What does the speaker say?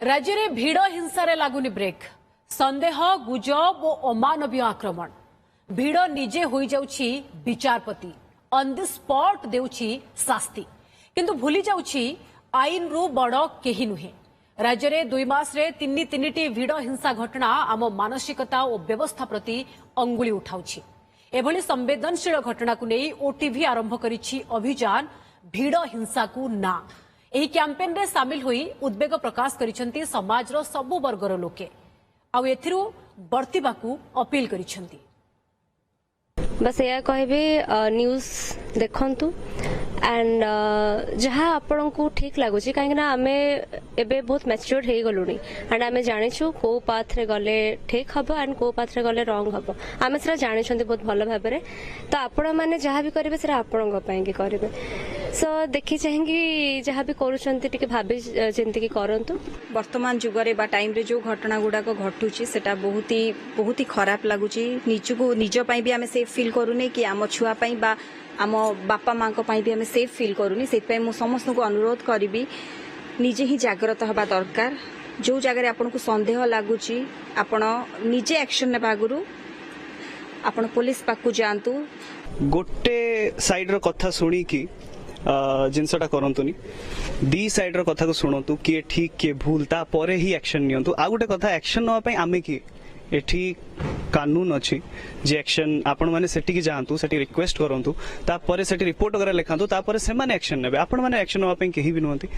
राज्य में भिड़ हिंसा लगुनि ब्रेक संदेह गुजब और अमानवीय आक्रमण भिड़ निजे हो जाउछि विचारपति ऑन द स्पॉट देउछि शास्ति किंतु भूली जाउछि आईन रु बड़ केही नुहे। राज्य में 2 मास रे तीन भिड़ हिंसा घटना आम मानसिकता और व्यवस्था प्रति अंगुली उठाउछि। एभली संवेदनशील घटना को नहीं ओटीवी आरंभ करिछि अभियान भिड़ हिंसा को ना। ଏହି କ୍ୟାମ୍ପେନରେ ସାମିଲ ହୋଇ ଉଦ୍ବେଗ ପ୍ରକାଶ କରିଛନ୍ତି ସମାଜର ସବୁ ବର୍ଗର ଲୋକେ ଆଉ ଏଥିରୁ ବର୍ତ୍ତିବାକୁ ଅପିଲ କରିଛନ୍ତି। बस या कहबे न्यूज देखंतु एंड जहाँ आपण को ठीक लगुच कहीं आम एबे बहुत मैच्योर हो गलुनी एंड आम जाचु कौ पाथ रे गले ठीक हम एंड कौ पाथ रे गले रंग हम आम से जानी बहुत भल भाव तो आपण मैंने जहाँ भी करेंगे से आपण करेंगे सो देखी चाहिए जहाँ भी कर भाभी चिंतिकी करंतु। वर्तमान जुगरे बा टाइम रे जो घटना गुड़ाक घटुची सेटा बहुत ही खराब लगुच निजको निज पई भी आम सेफ फील करूनी कि आम छुआ पई बा आम बापा माँ भी आम सेफ फील करूनी से मु समस्त को अनुरोध करी निजे ही जागृत हवा दरकार। जो जगह आपन को संदेह लगुच आपण निजे एक्शन नेबा आगुरु आपण पुलिस पाकु जानतु। गोटे साइड रो कथा सुनी की जिनसटा करंतुनी दी साइड रो कथा को सुनंतु किए ठीक किए भूल ता परे ही एक्शन नियंतु। आ गोटे कथा एक्शन नवा पई आमे की एठी कानून अछि जे एक्शन आपण माने सेठी की जानतु सेठी रिक्वेस्ट करंतु ता परे सेठी रिपोर्ट वगैरह लिखांतु ता परे से माने एक्शन नेबे आपण माने एक्शन नवा पई केही भी नहंती।